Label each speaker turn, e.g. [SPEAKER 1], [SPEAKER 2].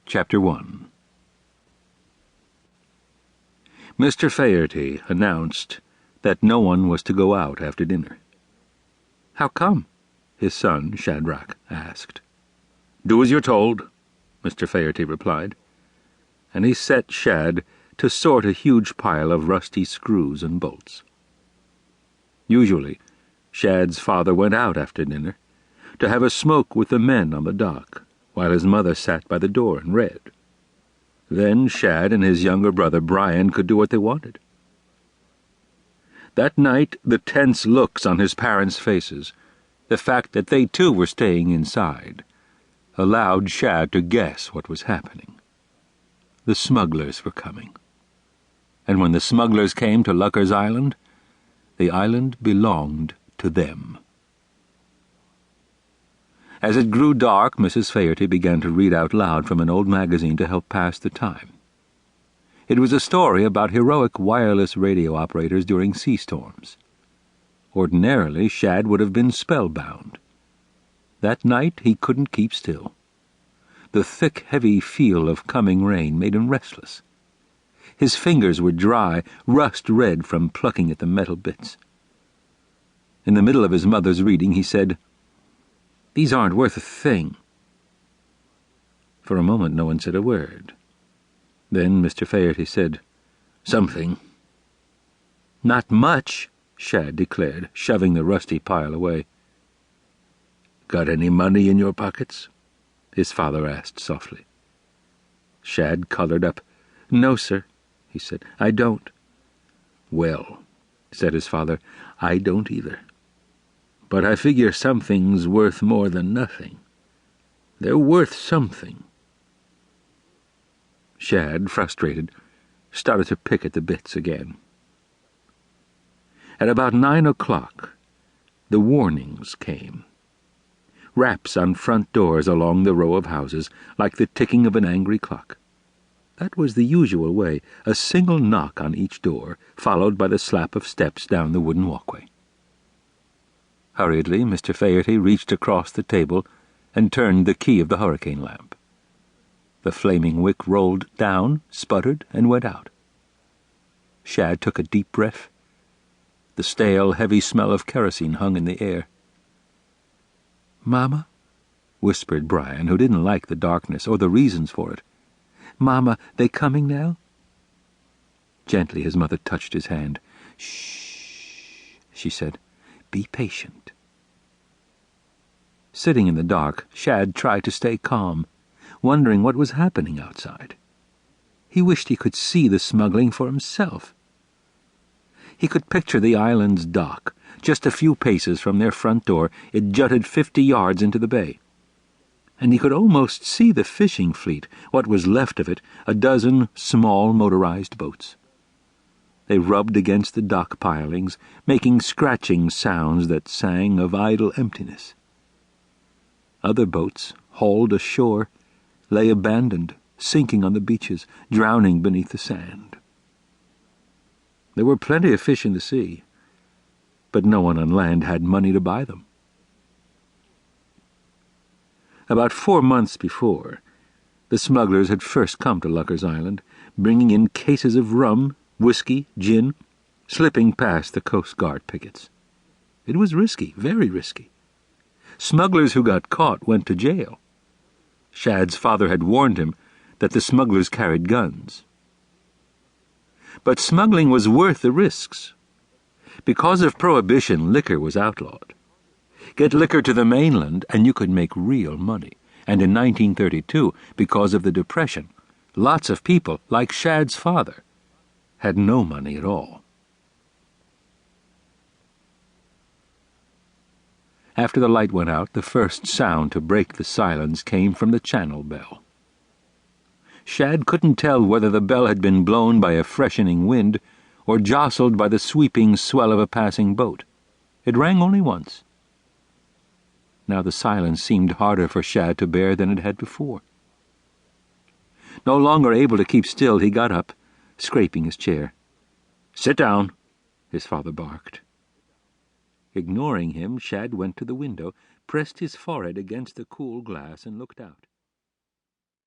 [SPEAKER 1] Chapter 1. Mr. Faherty announced that no one was to go out after dinner. "How come?" his son, Shadrach, asked. "Do as you're told," Mr. Faherty replied, and he set Shad to sort a huge pile of rusty screws and bolts. Usually, Shad's father went out after dinner to have a smoke with the men on the dock, while his mother sat by the door and read. Then Shad and his younger brother Brian could do what they wanted. That night, the tense looks on his parents' faces, the fact that they too were staying inside, allowed Shad to guess what was happening. The smugglers were coming. And when the smugglers came to Lucker's Island, the island belonged to them. As it grew dark, Mrs. Faherty began to read out loud from an old magazine to help pass the time. It was a story about heroic wireless radio operators during sea storms. Ordinarily, Shad would have been spellbound. That night he couldn't keep still. The thick, heavy feel of coming rain made him restless. His fingers were dry, rust-red from plucking at the metal bits. In the middle of his mother's reading, he said, "These aren't worth a thing." For a moment no one said a word. Then Mr. Faherty said, "Something." "Not much," Shad declared, shoving the rusty pile away. "Got any money in your pockets?" his father asked softly. Shad colored up. "No, sir," he said, "I don't." "Well," said his father, "I don't either. But I figure something's worth more than nothing. They're worth something." Shad, frustrated, started to pick at the bits again. At about 9 o'clock, the warnings came. Raps on front doors along the row of houses, like the ticking of an angry clock. That was the usual way, a single knock on each door, followed by the slap of steps down the wooden walkway. Hurriedly, Mr. Faherty reached across the table and turned the key of the hurricane lamp. The flaming wick rolled down, sputtered, and went out. Shad took a deep breath. The stale, heavy smell of kerosene hung in the air. "Mama?" whispered Brian, who didn't like the darkness or the reasons for it. "Mama, they coming now?" Gently his mother touched his hand. "Shh," she said. "Be patient." Sitting in the dark, Shad tried to stay calm, wondering what was happening outside. He wished he could see the smuggling for himself. He could picture the island's dock. Just a few paces from their front door, it jutted 50 yards into the bay. And he could almost see the fishing fleet, what was left of it, a dozen small motorized boats. They rubbed against the dock pilings, making scratching sounds that sang of idle emptiness. Other boats, hauled ashore, lay abandoned, sinking on the beaches, drowning beneath the sand. There were plenty of fish in the sea, but no one on land had money to buy them. About 4 months before, the smugglers had first come to Lucker's Island, bringing in cases of rum, whiskey, gin, slipping past the Coast Guard pickets. It was risky, very risky. Smugglers who got caught went to jail. Shad's father had warned him that the smugglers carried guns. But smuggling was worth the risks. Because of Prohibition, liquor was outlawed. Get liquor to the mainland and you could make real money. And in 1932, because of the Depression, lots of people, like Shad's father, had no money at all. After the light went out, the first sound to break the silence came from the channel bell. Shad couldn't tell whether the bell had been blown by a freshening wind or jostled by the sweeping swell of a passing boat. It rang only once. Now the silence seemed harder for Shad to bear than it had before. No longer able to keep still, he got up, scraping his chair. "Sit down," his father barked. Ignoring him, Shad went to the window, pressed his forehead against the cool glass, and looked out.